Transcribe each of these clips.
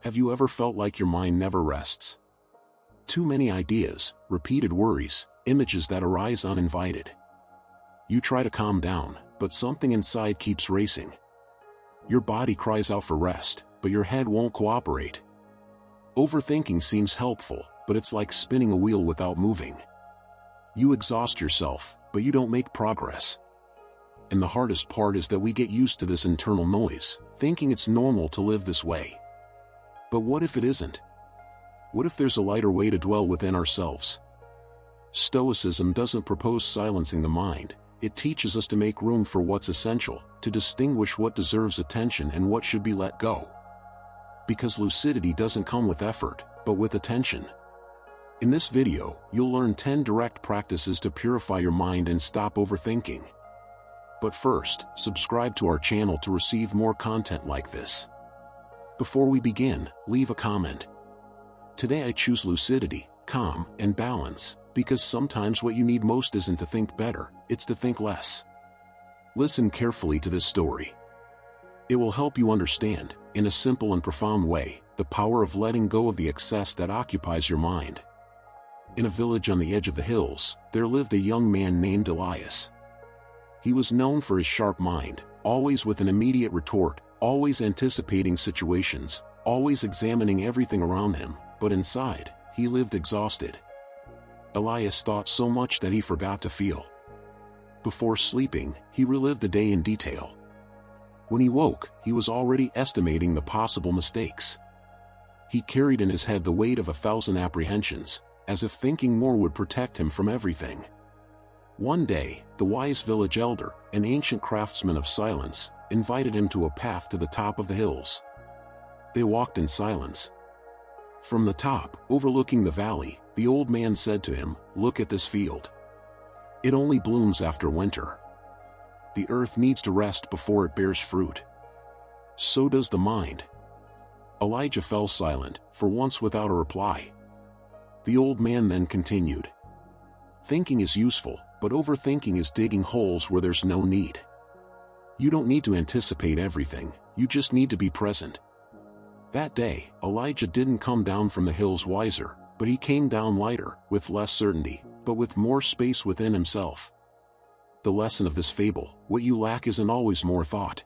Have you ever felt like your mind never rests? Too many ideas, repeated worries, images that arise uninvited. You try to calm down, but something inside keeps racing. Your body cries out for rest, but your head won't cooperate. Overthinking seems helpful, but it's like spinning a wheel without moving. You exhaust yourself, but you don't make progress. And the hardest part is that we get used to this internal noise, thinking it's normal to live this way. But what if it isn't? What if there's a lighter way to dwell within ourselves? Stoicism doesn't propose silencing the mind. It teaches us to make room for what's essential, to distinguish what deserves attention and what should be let go. Because lucidity doesn't come with effort, but with attention. In this video, you'll learn 10 direct practices to purify your mind and stop overthinking. But first, subscribe to our channel to receive more content like this. Before we begin, leave a comment. Today I choose lucidity, calm, and balance, because sometimes what you need most isn't to think better, it's to think less. Listen carefully to this story. It will help you understand, in a simple and profound way, the power of letting go of the excess that occupies your mind. In a village on the edge of the hills, there lived a young man named Elias. He was known for his sharp mind, always with an immediate retort, always anticipating situations, always examining everything around him, but inside, he lived exhausted. Elias thought so much that he forgot to feel. Before sleeping, he relived the day in detail. When he woke, he was already estimating the possible mistakes. He carried in his head the weight of 1,000 apprehensions, as if thinking more would protect him from everything. One day, the wise village elder, an ancient craftsman of silence, invited him to a path to the top of the hills. They walked in silence. From the top, overlooking the valley, the old man said to him, "Look at this field. It only blooms after winter. The earth needs to rest before it bears fruit. So does the mind." Elijah fell silent, for once without a reply. The old man then continued, "Thinking is useful, but overthinking is digging holes where there's no need. You don't need to anticipate everything, you just need to be present." That day, Elijah didn't come down from the hills wiser, but he came down lighter, with less certainty, but with more space within himself. The lesson of this fable: what you lack isn't always more thought.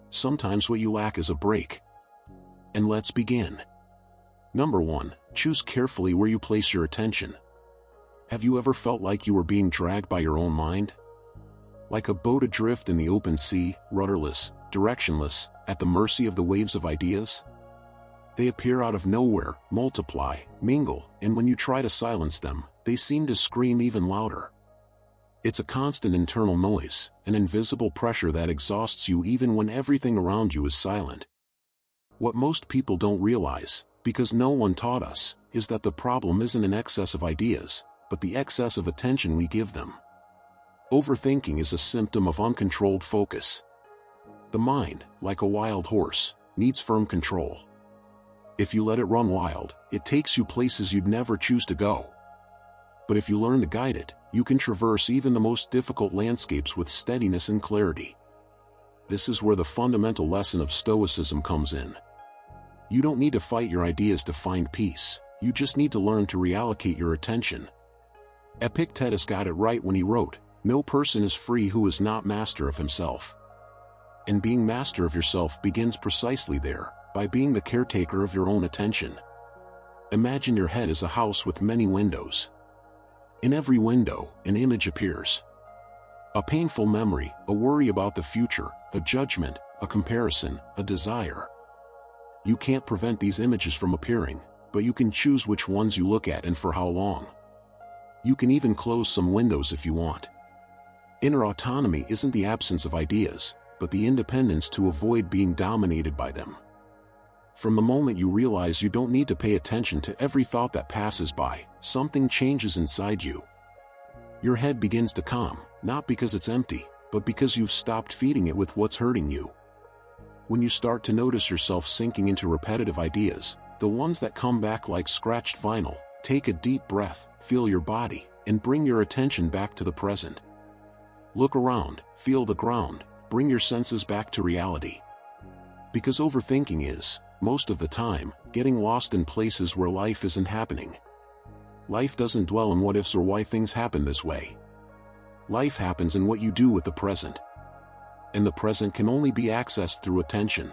Sometimes what you lack is a break. And let's begin. Number 1, choose carefully where you place your attention. Have you ever felt like you were being dragged by your own mind? Like a boat adrift in the open sea, rudderless, directionless, at the mercy of the waves of ideas? They appear out of nowhere, multiply, mingle, and when you try to silence them, they seem to scream even louder. It's a constant internal noise, an invisible pressure that exhausts you even when everything around you is silent. What most people don't realize, because no one taught us, is that the problem isn't an excess of ideas, but the excess of attention we give them. Overthinking is a symptom of uncontrolled focus. The mind, like a wild horse, needs firm control. If you let it run wild, it takes you places you'd never choose to go. But if you learn to guide it, you can traverse even the most difficult landscapes with steadiness and clarity. This is where the fundamental lesson of Stoicism comes in. You don't need to fight your ideas to find peace, you just need to learn to reallocate your attention. Epictetus got it right when he wrote, "No person is free who is not master of himself." And being master of yourself begins precisely there, by being the caretaker of your own attention. Imagine your head as a house with many windows. In every window, an image appears. A painful memory, a worry about the future, a judgment, a comparison, a desire. You can't prevent these images from appearing, but you can choose which ones you look at and for how long. You can even close some windows if you want. Inner autonomy isn't the absence of ideas, but the independence to avoid being dominated by them. From the moment you realize you don't need to pay attention to every thought that passes by, something changes inside you. Your head begins to calm, not because it's empty, but because you've stopped feeding it with what's hurting you. When you start to notice yourself sinking into repetitive ideas, the ones that come back like scratched vinyl, take a deep breath, feel your body, and bring your attention back to the present. Look around, feel the ground, bring your senses back to reality. Because overthinking is, Most of the time, getting lost in places where life isn't happening. Life doesn't dwell on what ifs or why things happen this way. Life happens in what you do with the present. And the present can only be accessed through attention.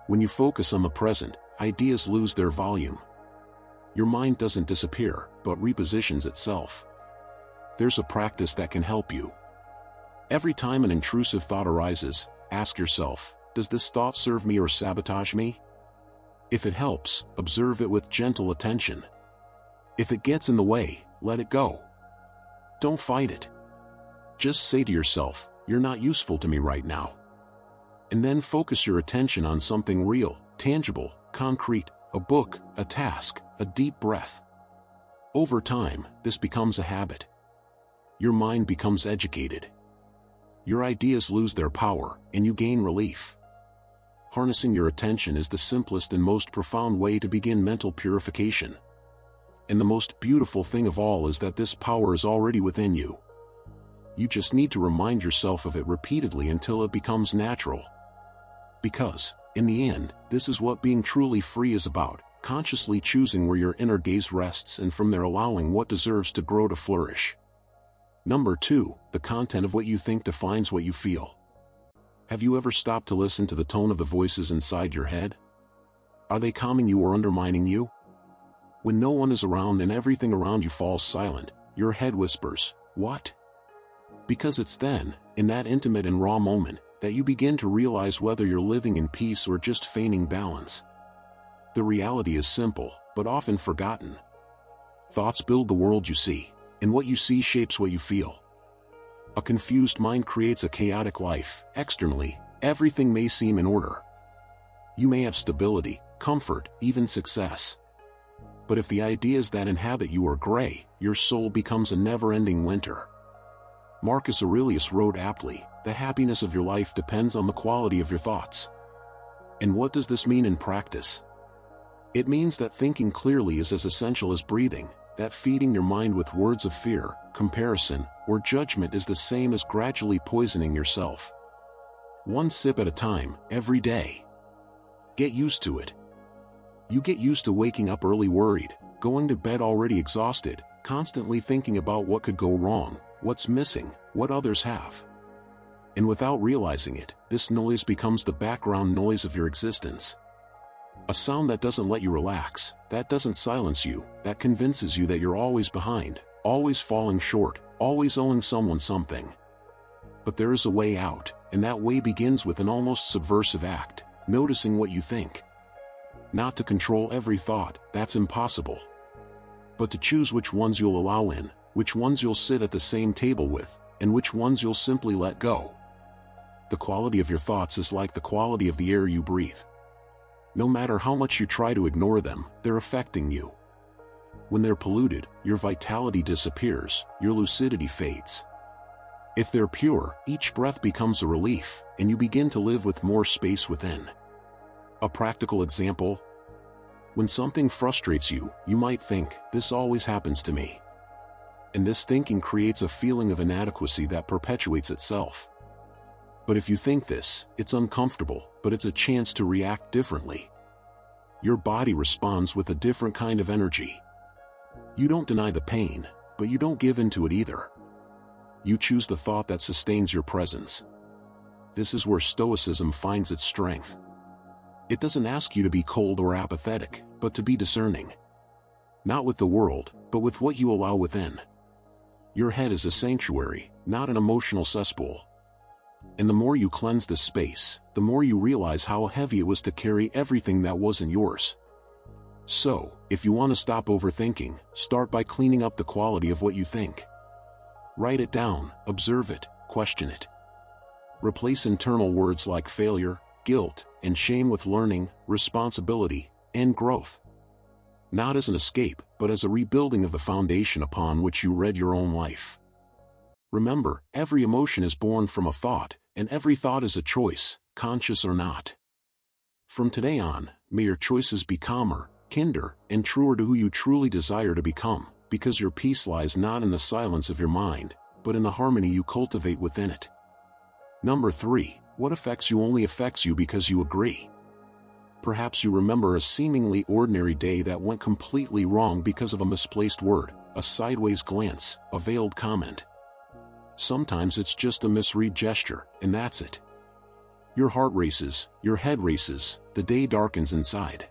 When you focus on the present, ideas lose their volume. Your mind doesn't disappear, but repositions itself. There's a practice that can help you. Every time an intrusive thought arises, ask yourself, does this thought serve me or sabotage me? If it helps, observe it with gentle attention. If it gets in the way, let it go. Don't fight it. Just say to yourself, you're not useful to me right now. And then focus your attention on something real, tangible, concrete, a book, a task, a deep breath. Over time, this becomes a habit. Your mind becomes educated. Your ideas lose their power, and you gain relief. Harnessing your attention is the simplest and most profound way to begin mental purification. And the most beautiful thing of all is that this power is already within you. You just need to remind yourself of it repeatedly until it becomes natural. Because, in the end, this is what being truly free is about, consciously choosing where your inner gaze rests and from there allowing what deserves to grow to flourish. Number 2, the content of what you think defines what you feel. Have you ever stopped to listen to the tone of the voices inside your head? Are they calming you or undermining you? When no one is around and everything around you falls silent, your head whispers, "What?" Because it's then, in that intimate and raw moment, that you begin to realize whether you're living in peace or just feigning balance. The reality is simple, but often forgotten. Thoughts build the world you see, and what you see shapes what you feel. A confused mind creates a chaotic life. Externally, everything may seem in order. You may have stability, comfort, even success. But if the ideas that inhabit you are gray, your soul becomes a never-ending winter. Marcus Aurelius wrote aptly, "The happiness of your life depends on the quality of your thoughts." And what does this mean in practice? It means that thinking clearly is as essential as breathing, that feeding your mind with words of fear, comparison, or judgment is the same as gradually poisoning yourself. One sip at a time, every day. Get used to it. You get used to waking up early worried, going to bed already exhausted, constantly thinking about what could go wrong, what's missing, what others have. And without realizing it, this noise becomes the background noise of your existence. A sound that doesn't let you relax, that doesn't silence you, that convinces you that you're always behind, always falling short, always owing someone something. But there is a way out, and that way begins with an almost subversive act, noticing what you think. Not to control every thought, that's impossible. But to choose which ones you'll allow in, which ones you'll sit at the same table with, and which ones you'll simply let go. The quality of your thoughts is like the quality of the air you breathe. No matter how much you try to ignore them, they're affecting you. When they're polluted, your vitality disappears, your lucidity fades. If they're pure, each breath becomes a relief, and you begin to live with more space within. A practical example? When something frustrates you, you might think, "This always happens to me." And this thinking creates a feeling of inadequacy that perpetuates itself. But if you think this, it's uncomfortable, but it's a chance to react differently. Your body responds with a different kind of energy. You don't deny the pain, but you don't give in to it either. You choose the thought that sustains your presence. This is where Stoicism finds its strength. It doesn't ask you to be cold or apathetic, but to be discerning. Not with the world, but with what you allow within. Your head is a sanctuary, not an emotional cesspool. And the more you cleanse this space, the more you realize how heavy it was to carry everything that wasn't yours. So, if you want to stop overthinking, start by cleaning up the quality of what you think. Write it down, observe it, question it. Replace internal words like failure, guilt, and shame with learning, responsibility, and growth. Not as an escape, but as a rebuilding of the foundation upon which you read your own life. Remember, every emotion is born from a thought, and every thought is a choice, conscious or not. From today on, may your choices be calmer, kinder, and truer to who you truly desire to become, because your peace lies not in the silence of your mind, but in the harmony you cultivate within it. Number 3, what affects you only affects you because you agree. Perhaps you remember a seemingly ordinary day that went completely wrong because of a misplaced word, a sideways glance, a veiled comment. Sometimes it's just a misread gesture, and that's it. Your heart races, your head races, the day darkens inside.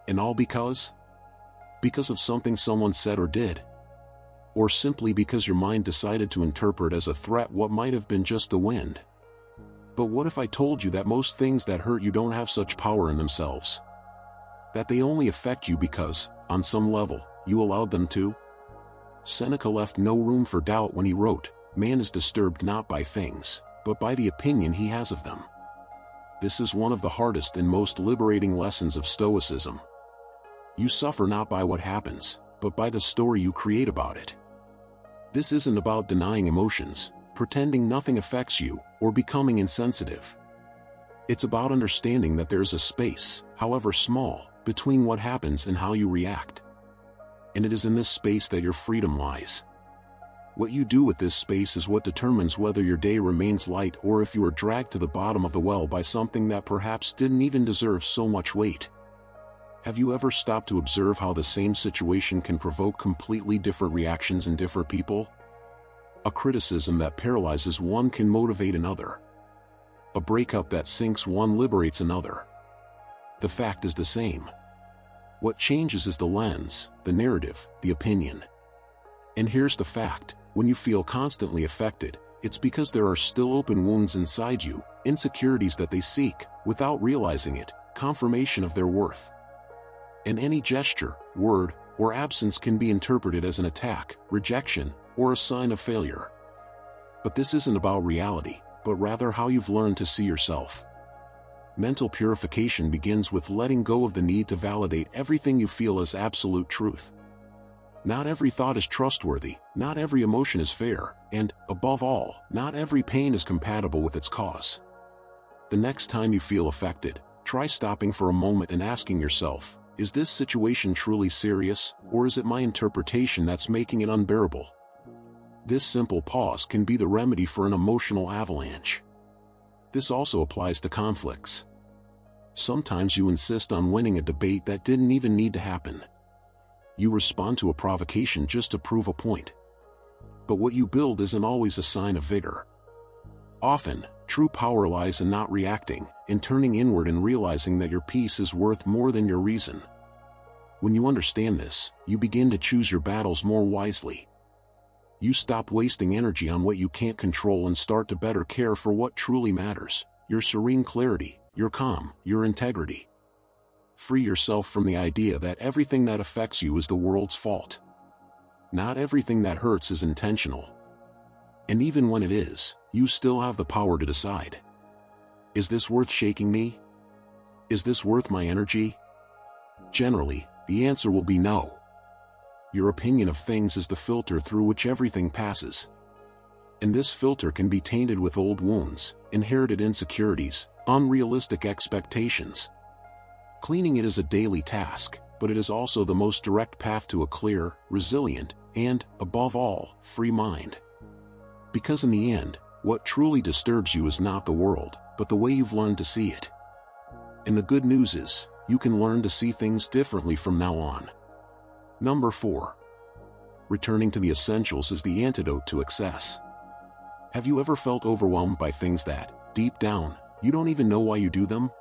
And all because? Because of something someone said or did? Or simply because your mind decided to interpret as a threat what might have been just the wind? But what if I told you that most things that hurt you don't have such power in themselves? That they only affect you because, on some level, you allowed them to? Seneca left no room for doubt when he wrote, "Man is disturbed not by things, but by the opinion he has of them." This is one of the hardest and most liberating lessons of Stoicism. You suffer not by what happens, but by the story you create about it. This isn't about denying emotions, pretending nothing affects you, or becoming insensitive. It's about understanding that there is a space, however small, between what happens and how you react. And it is in this space that your freedom lies. What you do with this space is what determines whether your day remains light or if you are dragged to the bottom of the well by something that perhaps didn't even deserve so much weight. Have you ever stopped to observe how the same situation can provoke completely different reactions in different people? A criticism that paralyzes one can motivate another. A breakup that sinks one liberates another. The fact is the same. What changes is the lens, the narrative, the opinion. And here's the fact, when you feel constantly affected, it's because there are still open wounds inside you, insecurities that they seek, without realizing it, confirmation of their worth. And any gesture, word, or absence can be interpreted as an attack, rejection, or a sign of failure. But this isn't about reality, but rather how you've learned to see yourself. Mental purification begins with letting go of the need to validate everything you feel as absolute truth. Not every thought is trustworthy, not every emotion is fair, and, above all, not every pain is compatible with its cause. The next time you feel affected, try stopping for a moment and asking yourself, is this situation truly serious, or is it my interpretation that's making it unbearable? This simple pause can be the remedy for an emotional avalanche. This also applies to conflicts. Sometimes you insist on winning a debate that didn't even need to happen. You respond to a provocation just to prove a point. But what you build isn't always a sign of vigor. Often, true power lies in not reacting, in turning inward and realizing that your peace is worth more than your reason. When you understand this, you begin to choose your battles more wisely. You stop wasting energy on what you can't control and start to better care for what truly matters, your serene clarity, your calm, your integrity. Free yourself from the idea that everything that affects you is the world's fault. Not everything that hurts is intentional. And even when it is, you still have the power to decide. Is this worth shaking me? Is this worth my energy? Generally, the answer will be no. Your opinion of things is the filter through which everything passes. And this filter can be tainted with old wounds, inherited insecurities, unrealistic expectations. Cleaning it is a daily task, but it is also the most direct path to a clear, resilient, and, above all, free mind. Because in the end, what truly disturbs you is not the world, but the way you've learned to see it. And the good news is, you can learn to see things differently from now on. Number 4. Returning to the essentials is the antidote to excess. Have you ever felt overwhelmed by things that, deep down, you don't even know why you do them?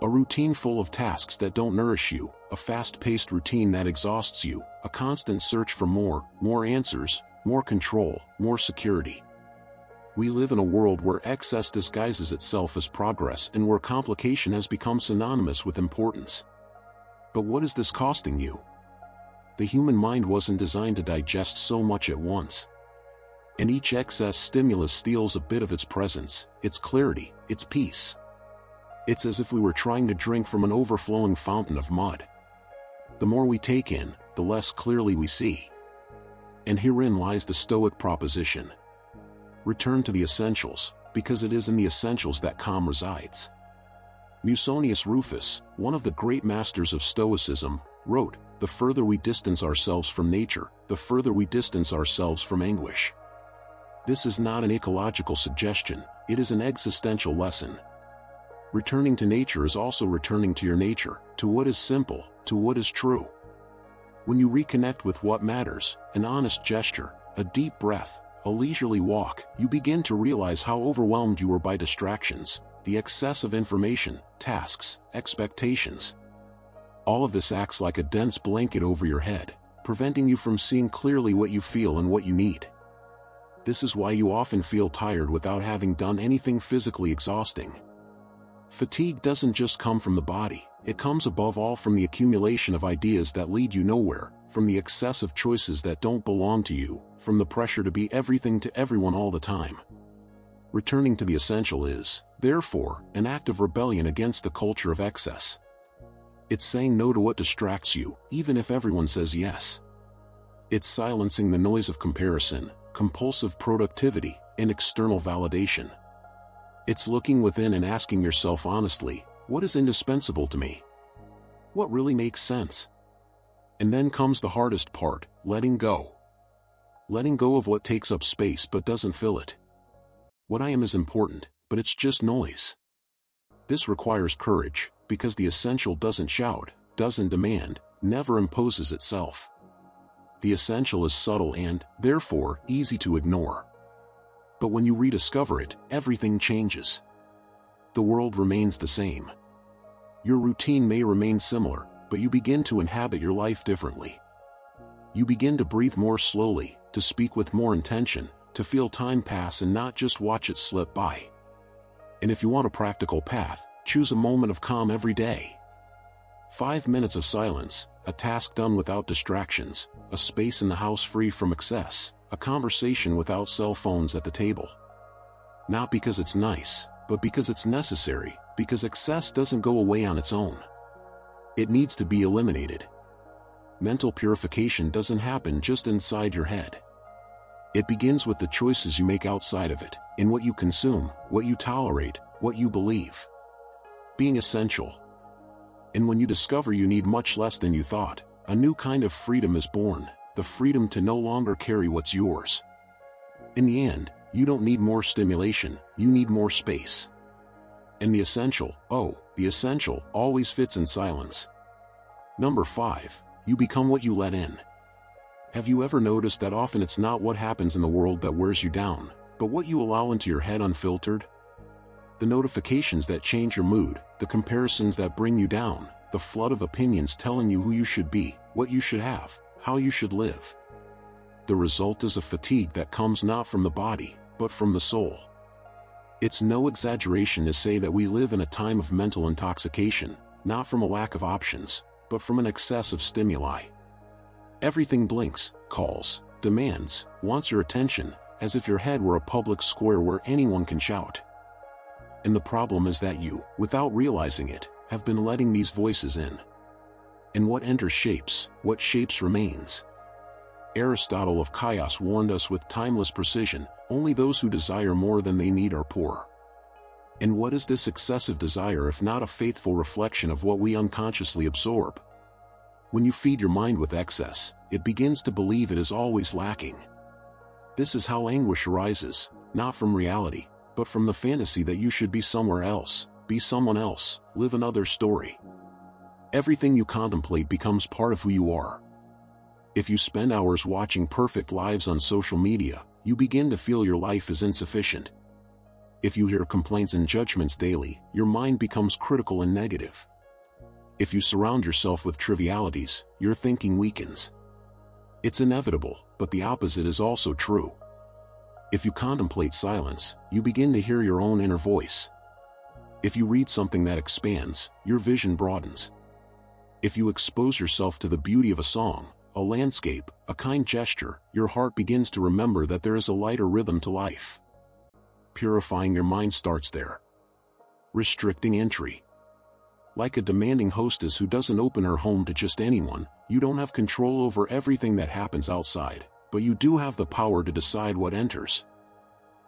A routine full of tasks that don't nourish you, a fast-paced routine that exhausts you, a constant search for more answers, more control, more security. We live in a world where excess disguises itself as progress and where complication has become synonymous with importance. But what is this costing you? The human mind wasn't designed to digest so much at once. And each excess stimulus steals a bit of its presence, its clarity, its peace. It's as if we were trying to drink from an overflowing fountain of mud. The more we take in, the less clearly we see. And herein lies the Stoic proposition. Return to the essentials, because it is in the essentials that calm resides. Musonius Rufus, one of the great masters of Stoicism, wrote, "The further we distance ourselves from nature, the further we distance ourselves from anguish." This is not an ecological suggestion, it is an existential lesson. Returning to nature is also returning to your nature, to what is simple, to what is true. When you reconnect with what matters, an honest gesture, a deep breath, a leisurely walk, you begin to realize how overwhelmed you were by distractions, the excess of information, tasks, expectations. All of this acts like a dense blanket over your head, preventing you from seeing clearly what you feel and what you need. This is why you often feel tired without having done anything physically exhausting. Fatigue doesn't just come from the body, it comes above all from the accumulation of ideas that lead you nowhere, from the excess of choices that don't belong to you, from the pressure to be everything to everyone all the time. Returning to the essential is, therefore, an act of rebellion against the culture of excess. It's saying no to what distracts you, even if everyone says yes. It's silencing the noise of comparison, compulsive productivity, and external validation. It's looking within and asking yourself honestly, what is indispensable to me? What really makes sense? And then comes the hardest part, letting go. Letting go of what takes up space but doesn't fill it. What I am is important, but it's just noise. This requires courage, because the essential doesn't shout, doesn't demand, never imposes itself. The essential is subtle and, therefore, easy to ignore. But when you rediscover it, everything changes. The world remains the same. Your routine may remain similar, but you begin to inhabit your life differently. You begin to breathe more slowly, to speak with more intention, to feel time pass and not just watch it slip by. And if you want a practical path, choose a moment of calm every day. 5 minutes of silence, a task done without distractions, a space in the house free from excess, a conversation without cell phones at the table. Not because it's nice, but because it's necessary, because excess doesn't go away on its own. It needs to be eliminated. Mental purification doesn't happen just inside your head. It begins with the choices you make outside of it, in what you consume, what you tolerate, what you believe. Being essential. And when you discover you need much less than you thought, a new kind of freedom is born, the freedom to no longer carry what's yours. In the end, you don't need more stimulation, you need more space. And the essential, always fits in silence. Number 5, you become what you let in. Have you ever noticed that often it's not what happens in the world that wears you down, but what you allow into your head unfiltered? The notifications that change your mood, the comparisons that bring you down, the flood of opinions telling you who you should be, what you should have, how you should live. The result is a fatigue that comes not from the body, but from the soul. It's no exaggeration to say that we live in a time of mental intoxication, not from a lack of options, but from an excess of stimuli. Everything blinks, calls, demands, wants your attention, as if your head were a public square where anyone can shout. And the problem is that you, without realizing it, have been letting these voices in. And what enters shapes, what shapes remains. Aristotle of Chios warned us with timeless precision, only those who desire more than they need are poor. And what is this excessive desire if not a faithful reflection of what we unconsciously absorb? When you feed your mind with excess, it begins to believe it is always lacking. This is how anguish arises, not from reality, but from the fantasy that you should be somewhere else, be someone else, live another story. Everything you contemplate becomes part of who you are. If you spend hours watching perfect lives on social media, you begin to feel your life is insufficient. If you hear complaints and judgments daily, your mind becomes critical and negative. If you surround yourself with trivialities, your thinking weakens. It's inevitable, but the opposite is also true. If you contemplate silence, you begin to hear your own inner voice. If you read something that expands, your vision broadens. If you expose yourself to the beauty of a song, a landscape, a kind gesture, your heart begins to remember that there is a lighter rhythm to life. Purifying your mind starts there. Restricting entry. Like a demanding hostess who doesn't open her home to just anyone, you don't have control over everything that happens outside, but you do have the power to decide what enters.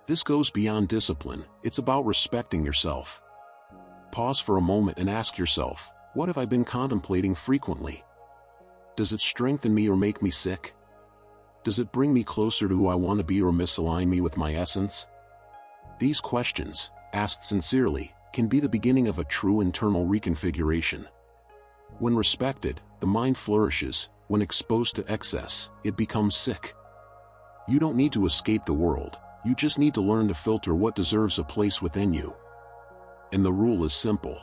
This goes beyond discipline, it's about respecting yourself. Pause for a moment and ask yourself, what have I been contemplating frequently? Does it strengthen me or make me sick? Does it bring me closer to who I want to be or misalign me with my essence? These questions, asked sincerely, can be the beginning of a true internal reconfiguration. When respected, the mind flourishes. When exposed to excess, it becomes sick. You don't need to escape the world, you just need to learn to filter what deserves a place within you. And the rule is simple.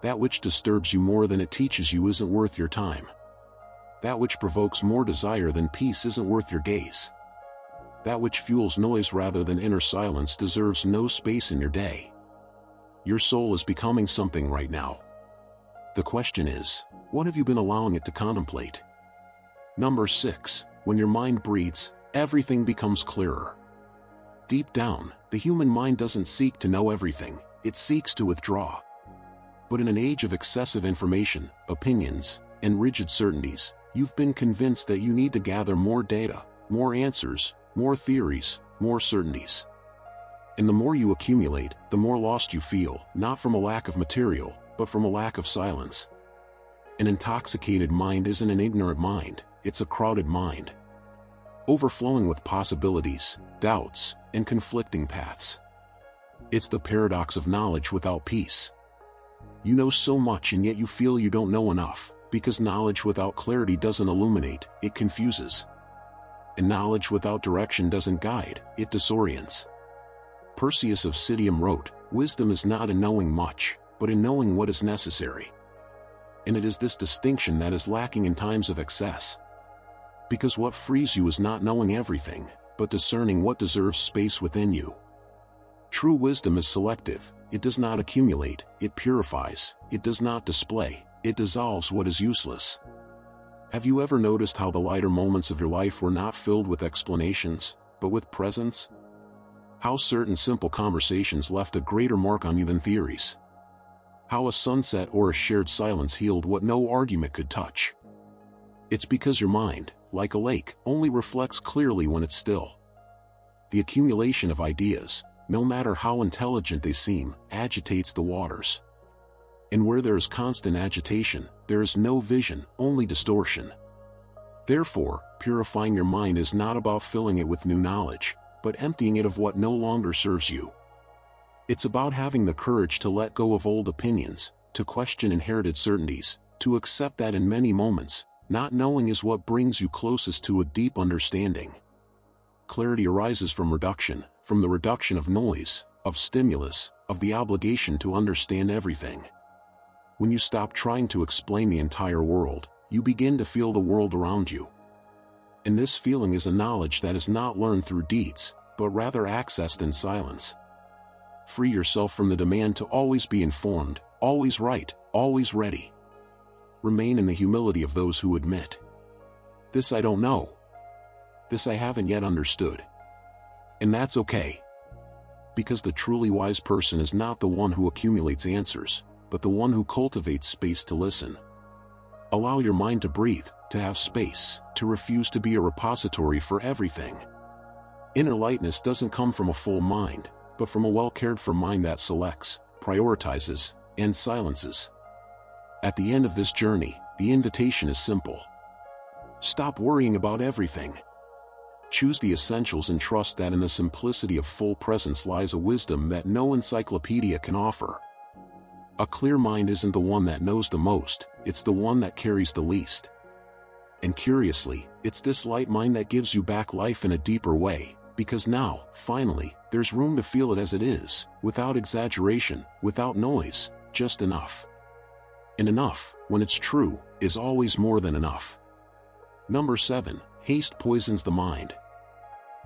That which disturbs you more than it teaches you isn't worth your time. That which provokes more desire than peace isn't worth your gaze. That which fuels noise rather than inner silence deserves no space in your day. Your soul is becoming something right now. The question is, what have you been allowing it to contemplate? Number 6. When your mind breathes, everything becomes clearer. Deep down, the human mind doesn't seek to know everything, it seeks to withdraw. But in an age of excessive information, opinions, and rigid certainties, you've been convinced that you need to gather more data, more answers, more theories, more certainties. And the more you accumulate, the more lost you feel, not from a lack of material, but from a lack of silence. An intoxicated mind isn't an ignorant mind, it's a crowded mind. Overflowing with possibilities, doubts, and conflicting paths. It's the paradox of knowledge without peace. You know so much and yet you feel you don't know enough, because knowledge without clarity doesn't illuminate, it confuses. And knowledge without direction doesn't guide, it disorients. Perseus of Citium wrote, "Wisdom is not in knowing much, but in knowing what is necessary." And it is this distinction that is lacking in times of excess. Because what frees you is not knowing everything, but discerning what deserves space within you. True wisdom is selective, it does not accumulate, it purifies, it does not display, it dissolves what is useless. Have you ever noticed how the lighter moments of your life were not filled with explanations, but with presence? How certain simple conversations left a greater mark on you than theories. How a sunset or a shared silence healed what no argument could touch. It's because your mind, like a lake, only reflects clearly when it's still. The accumulation of ideas, no matter how intelligent they seem, agitates the waters. And where there is constant agitation, there is no vision, only distortion. Therefore, purifying your mind is not about filling it with new knowledge, but emptying it of what no longer serves you. It's about having the courage to let go of old opinions, to question inherited certainties, to accept that in many moments, not knowing is what brings you closest to a deep understanding. Clarity arises from reduction, from the reduction of noise, of stimulus, of the obligation to understand everything. When you stop trying to explain the entire world, you begin to feel the world around you. And this feeling is a knowledge that is not learned through deeds, but rather accessed in silence. Free yourself from the demand to always be informed, always right, always ready. Remain in the humility of those who admit, "This I don't know. This I haven't yet understood." And that's okay. Because the truly wise person is not the one who accumulates answers, but the one who cultivates space to listen. Allow your mind to breathe, to have space, to refuse to be a repository for everything. Inner lightness doesn't come from a full mind, but from a well-cared-for mind that selects, prioritizes, and silences. At the end of this journey, the invitation is simple. Stop worrying about everything. Choose the essentials and trust that in the simplicity of full presence lies a wisdom that no encyclopedia can offer. A clear mind isn't the one that knows the most, it's the one that carries the least. And curiously, it's this light mind that gives you back life in a deeper way, because now, finally, there's room to feel it as it is, without exaggeration, without noise, just enough. And enough, when it's true, is always more than enough. Number 7. Haste poisons the mind.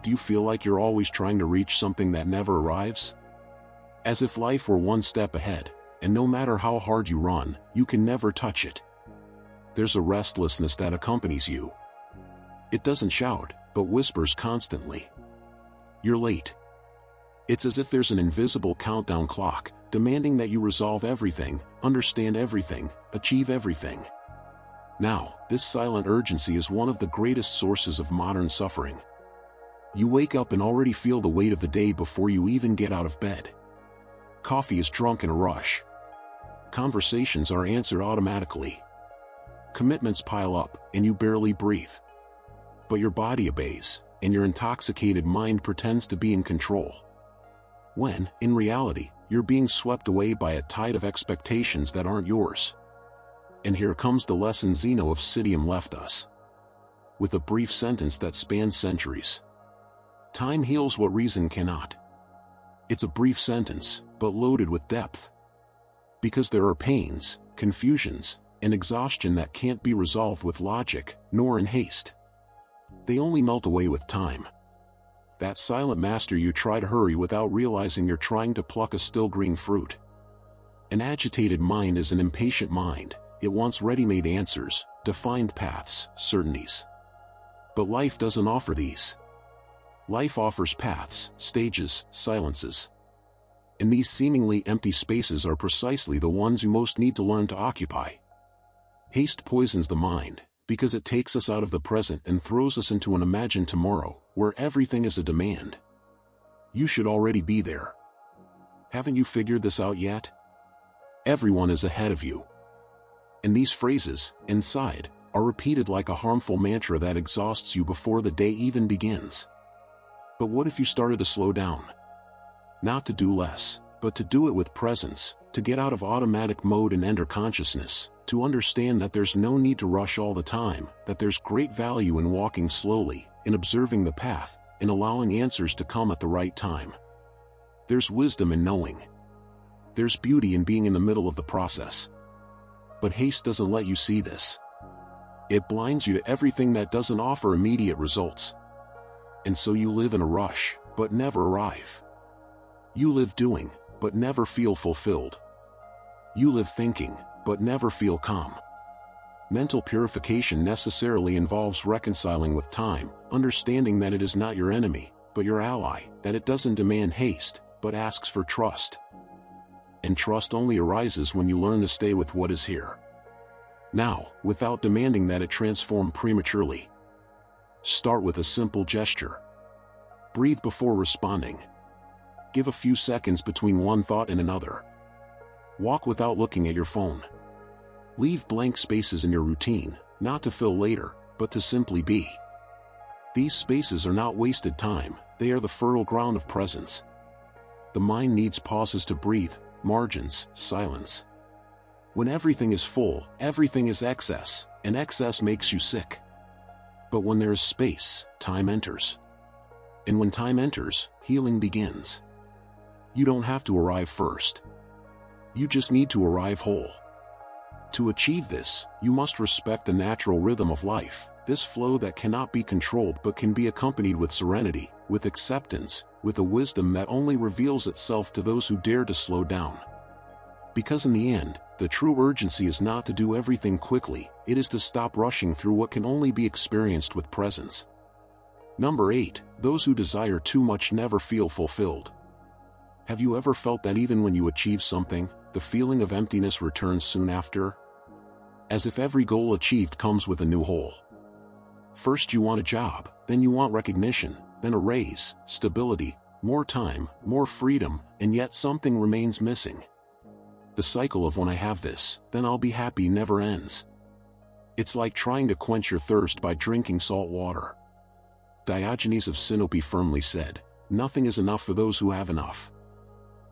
Do you feel like you're always trying to reach something that never arrives? As if life were one step ahead, and no matter how hard you run, you can never touch it. There's a restlessness that accompanies you. It doesn't shout, but whispers constantly. You're late. It's as if there's an invisible countdown clock, demanding that you resolve everything, understand everything, achieve everything. Now, this silent urgency is one of the greatest sources of modern suffering. You wake up and already feel the weight of the day before you even get out of bed. Coffee is drunk in a rush. Conversations are answered automatically. Commitments pile up, and you barely breathe. But your body obeys, and your intoxicated mind pretends to be in control. When, in reality, you're being swept away by a tide of expectations that aren't yours. And here comes the lesson Zeno of Citium left us, with a brief sentence that spans centuries. Time heals what reason cannot. It's a brief sentence, but loaded with depth. Because there are pains, confusions, and exhaustion that can't be resolved with logic, nor in haste. They only melt away with time. That silent master you try to hurry without realizing you're trying to pluck a still green fruit. An agitated mind is an impatient mind. It wants ready-made answers, defined paths, certainties. But life doesn't offer these. Life offers paths, stages, silences. And these seemingly empty spaces are precisely the ones you most need to learn to occupy. Haste poisons the mind, because it takes us out of the present and throws us into an imagined tomorrow, where everything is a demand. You should already be there. Haven't you figured this out yet? Everyone is ahead of you. And these phrases, inside, are repeated like a harmful mantra that exhausts you before the day even begins. But what if you started to slow down? Not to do less, but to do it with presence, to get out of automatic mode and enter consciousness, to understand that there's no need to rush all the time, that there's great value in walking slowly, in observing the path, in allowing answers to come at the right time. There's wisdom in knowing. There's beauty in being in the middle of the process. But haste doesn't let you see this. It blinds you to everything that doesn't offer immediate results. And so you live in a rush, but never arrive. You live doing, but never feel fulfilled. You live thinking, but never feel calm. Mental purification necessarily involves reconciling with time, understanding that it is not your enemy, but your ally, that it doesn't demand haste, but asks for trust. And trust only arises when you learn to stay with what is here now, without demanding that it transform prematurely. Start with a simple gesture. Breathe before responding. Give a few seconds between one thought and another. Walk without looking at your phone. Leave blank spaces in your routine, not to fill later, but to simply be. These spaces are not wasted time, they are the fertile ground of presence. The mind needs pauses to breathe, margins, silence. When everything is full, everything is excess, and excess makes you sick. But when there is space, time enters. And when time enters, healing begins. You don't have to arrive first. You just need to arrive whole. To achieve this, you must respect the natural rhythm of life, this flow that cannot be controlled but can be accompanied with serenity, with acceptance, with a wisdom that only reveals itself to those who dare to slow down. Because in the end, the true urgency is not to do everything quickly, it is to stop rushing through what can only be experienced with presence. Number 8, those who desire too much never feel fulfilled. Have you ever felt that even when you achieve something, the feeling of emptiness returns soon after? As if every goal achieved comes with a new hole. First you want a job, then you want recognition, then a raise, stability, more time, more freedom, and yet something remains missing. The cycle of when I have this, then I'll be happy never ends. It's like trying to quench your thirst by drinking salt water. Diogenes of Sinope firmly said, "Nothing is enough for those who have enough."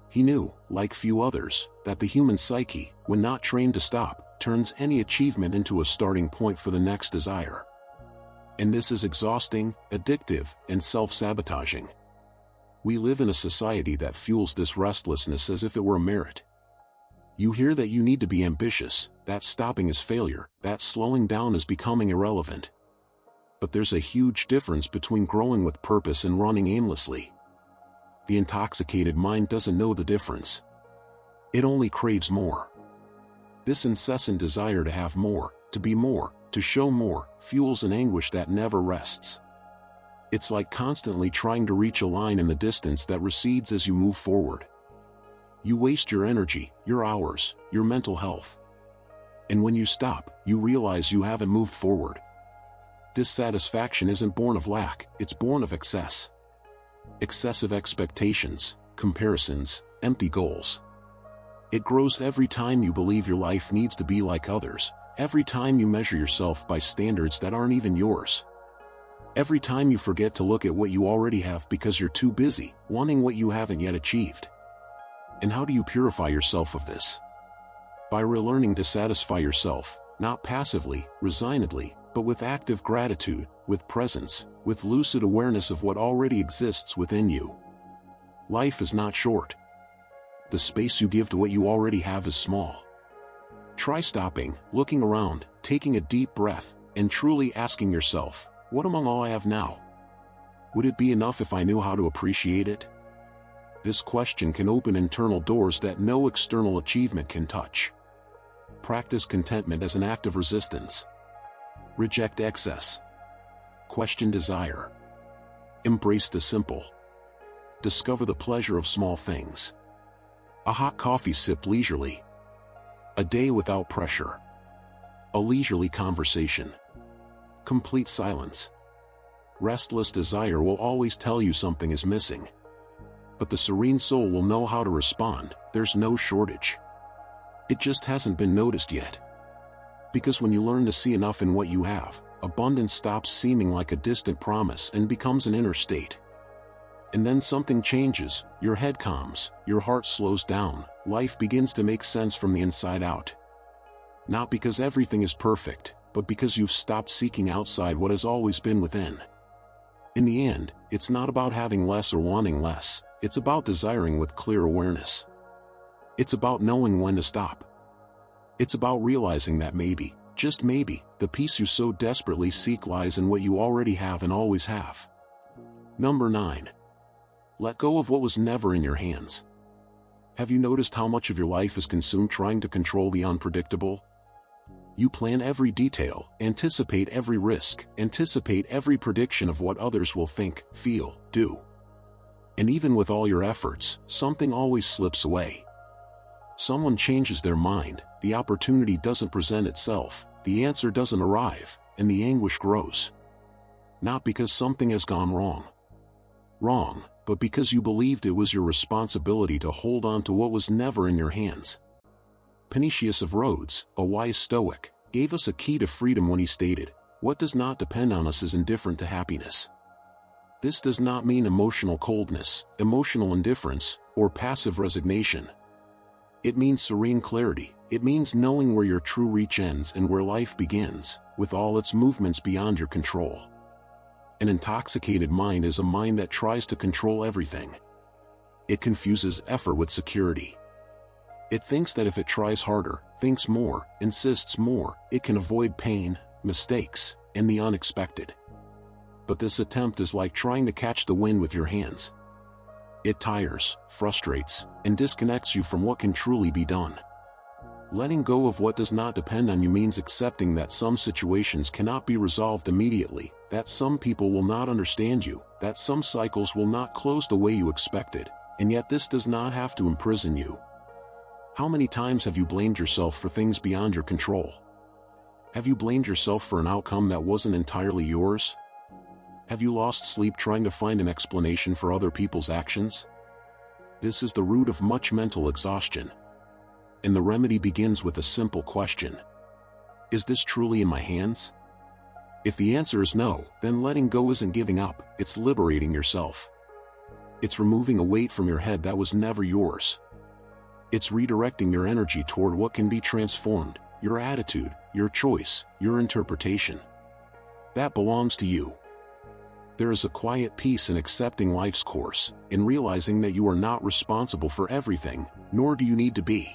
He knew, like few others, that the human psyche, when not trained to stop, turns any achievement into a starting point for the next desire. And this is exhausting, addictive, and self-sabotaging. We live in a society that fuels this restlessness as if it were a merit. You hear that you need to be ambitious, that stopping is failure, that slowing down is becoming irrelevant. But there's a huge difference between growing with purpose and running aimlessly. The intoxicated mind doesn't know the difference. It only craves more. This incessant desire to have more, to be more, to show more, fuels an anguish that never rests. It's like constantly trying to reach a line in the distance that recedes as you move forward. You waste your energy, your hours, your mental health. And when you stop, you realize you haven't moved forward. Dissatisfaction isn't born of lack, it's born of excess. Excessive expectations, comparisons, empty goals. It grows every time you believe your life needs to be like others, every time you measure yourself by standards that aren't even yours. Every time you forget to look at what you already have because you're too busy, wanting what you haven't yet achieved. And how do you purify yourself of this? By relearning to satisfy yourself, not passively, resignedly, but with active gratitude, with presence, with lucid awareness of what already exists within you. Life is not short. The space you give to what you already have is small. Try stopping, looking around, taking a deep breath, and truly asking yourself, what among all I have now? Would it be enough if I knew how to appreciate it? This question can open internal doors that no external achievement can touch. Practice contentment as an act of resistance. Reject excess. Question desire. Embrace the simple. Discover the pleasure of small things. A hot coffee sip leisurely. A day without pressure. A leisurely conversation. Complete silence. Restless desire will always tell you something is missing. But the serene soul will know how to respond. There's no shortage. It just hasn't been noticed yet. Because when you learn to see enough in what you have, abundance stops seeming like a distant promise and becomes an inner state. And then something changes, your head calms, your heart slows down, life begins to make sense from the inside out. Not because everything is perfect, but because you've stopped seeking outside what has always been within. In the end, it's not about having less or wanting less, it's about desiring with clear awareness. It's about knowing when to stop. It's about realizing that maybe, just maybe, the peace you so desperately seek lies in what you already have and always have. Number 9. Let go of what was never in your hands. Have you noticed how much of your life is consumed trying to control the unpredictable? You plan every detail, anticipate every risk, anticipate every prediction of what others will think, feel, do. And even with all your efforts, something always slips away. Someone changes their mind, the opportunity doesn't present itself, the answer doesn't arrive, and the anguish grows. Not because something has gone wrong, but because you believed it was your responsibility to hold on to what was never in your hands. Panetius of Rhodes, a wise Stoic, gave us a key to freedom when he stated, "What does not depend on us is indifferent to happiness." This does not mean emotional coldness, emotional indifference, or passive resignation. It means serene clarity. It means knowing where your true reach ends and where life begins, with all its movements beyond your control. An intoxicated mind is a mind that tries to control everything. It confuses effort with security. It thinks that if it tries harder, thinks more, insists more, it can avoid pain, mistakes, and the unexpected. But this attempt is like trying to catch the wind with your hands. It tires, frustrates, and disconnects you from what can truly be done. Letting go of what does not depend on you means accepting that some situations cannot be resolved immediately, that some people will not understand you, that some cycles will not close the way you expected, and yet this does not have to imprison you. How many times have you blamed yourself for things beyond your control? Have you blamed yourself for an outcome that wasn't entirely yours? Have you lost sleep trying to find an explanation for other people's actions? This is the root of much mental exhaustion. And the remedy begins with a simple question. Is this truly in my hands? If the answer is no, then letting go isn't giving up, it's liberating yourself. It's removing a weight from your head that was never yours. It's redirecting your energy toward what can be transformed, your attitude, your choice, your interpretation. That belongs to you. There is a quiet peace in accepting life's course, in realizing that you are not responsible for everything, nor do you need to be.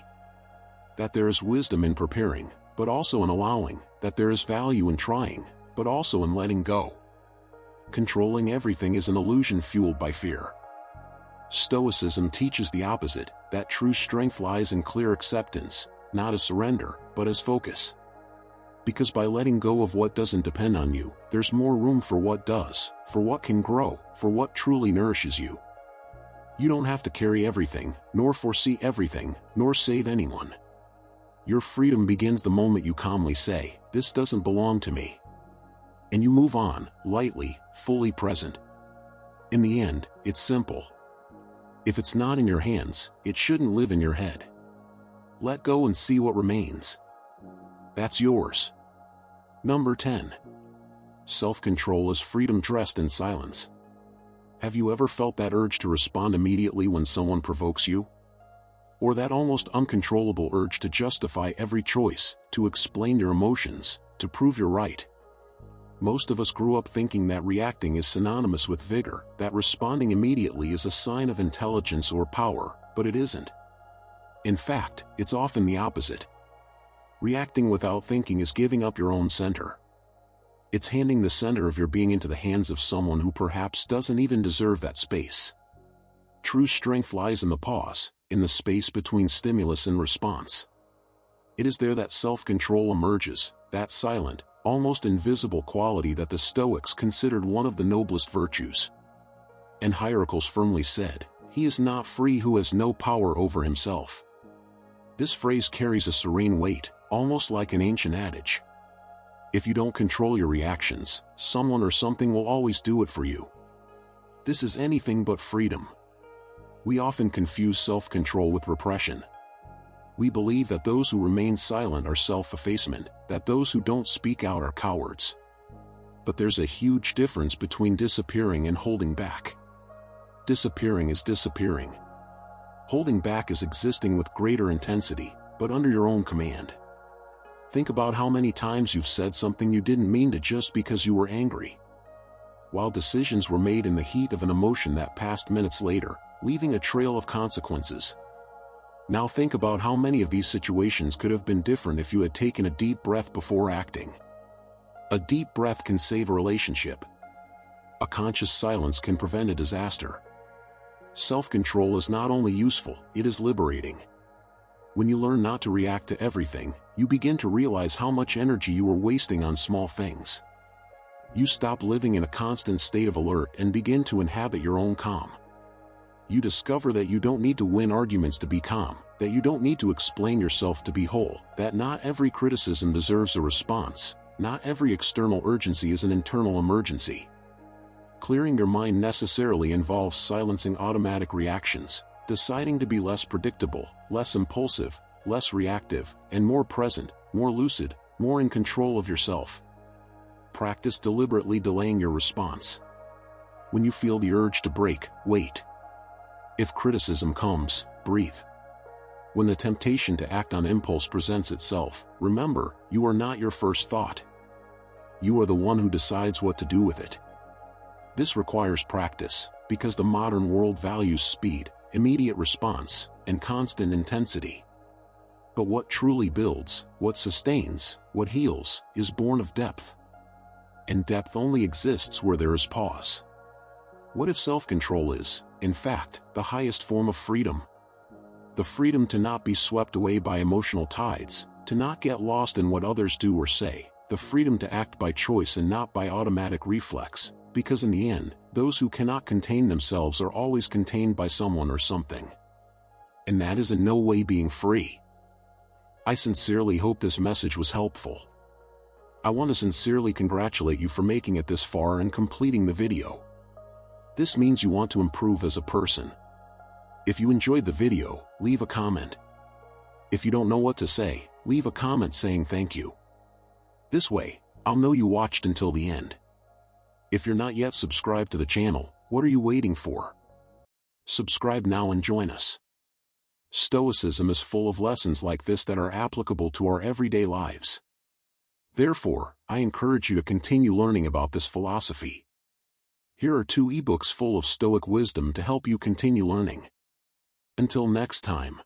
That there is wisdom in preparing, but also in allowing, that there is value in trying, but also in letting go. Controlling everything is an illusion fueled by fear. Stoicism teaches the opposite, that true strength lies in clear acceptance, not as surrender, but as focus. Because by letting go of what doesn't depend on you, there's more room for what does, for what can grow, for what truly nourishes you. You don't have to carry everything, nor foresee everything, nor save anyone. Your freedom begins the moment you calmly say, "This doesn't belong to me." And you move on, lightly, fully present. In the end, it's simple. If it's not in your hands, it shouldn't live in your head. Let go and see what remains. That's yours. Number 10. Self-control is freedom dressed in silence. Have you ever felt that urge to respond immediately when someone provokes you? or that almost uncontrollable urge to justify every choice, to explain your emotions, to prove you're right. Most of us grew up thinking that reacting is synonymous with vigor, that responding immediately is a sign of intelligence or power, but it isn't. In fact, it's often the opposite. Reacting without thinking is giving up your own center. It's handing the center of your being into the hands of someone who perhaps doesn't even deserve that space. True strength lies in the pause, in the space between stimulus and response. It is there that self-control emerges, that silent, almost invisible quality that the Stoics considered one of the noblest virtues. And Hierocles firmly said, "He is not free who has no power over himself." This phrase carries a serene weight, almost like an ancient adage. If you don't control your reactions, someone or something will always do it for you. This is anything but freedom. We often confuse self-control with repression. We believe that those who remain silent are self-effacement, that those who don't speak out are cowards. But there's a huge difference between disappearing and holding back. Disappearing is disappearing. Holding back is existing with greater intensity, but under your own command. Think about how many times you've said something you didn't mean to just because you were angry. While decisions were made in the heat of an emotion that passed minutes later, leaving a trail of consequences. Now think about how many of these situations could have been different if you had taken a deep breath before acting. A deep breath can save a relationship. A conscious silence can prevent a disaster. Self-control is not only useful, it is liberating. When you learn not to react to everything, you begin to realize how much energy you are wasting on small things. You stop living in a constant state of alert and begin to inhabit your own calm. You discover that you don't need to win arguments to be calm, that you don't need to explain yourself to be whole, that not every criticism deserves a response, not every external urgency is an internal emergency. Clearing your mind necessarily involves silencing automatic reactions, deciding to be less predictable, less impulsive, less reactive, and more present, more lucid, more in control of yourself. Practice deliberately delaying your response. When you feel the urge to break, wait. If criticism comes, breathe. When the temptation to act on impulse presents itself, remember, you are not your first thought. You are the one who decides what to do with it. This requires practice, because the modern world values speed, immediate response, and constant intensity. But what truly builds, what sustains, what heals, is born of depth. And depth only exists where there is pause. What if self-control is, in fact, the highest form of freedom? The freedom to not be swept away by emotional tides, to not get lost in what others do or say, the freedom to act by choice and not by automatic reflex, because in the end, those who cannot contain themselves are always contained by someone or something. And that is in no way being free. I sincerely hope this message was helpful. I want to sincerely congratulate you for making it this far and completing the video. This means you want to improve as a person. If you enjoyed the video, leave a comment. If you don't know what to say, leave a comment saying thank you. This way, I'll know you watched until the end. If you're not yet subscribed to the channel, what are you waiting for? Subscribe now and join us. Stoicism is full of lessons like this that are applicable to our everyday lives. Therefore, I encourage you to continue learning about this philosophy. Here are 2 ebooks full of Stoic wisdom to help you continue learning. Until next time.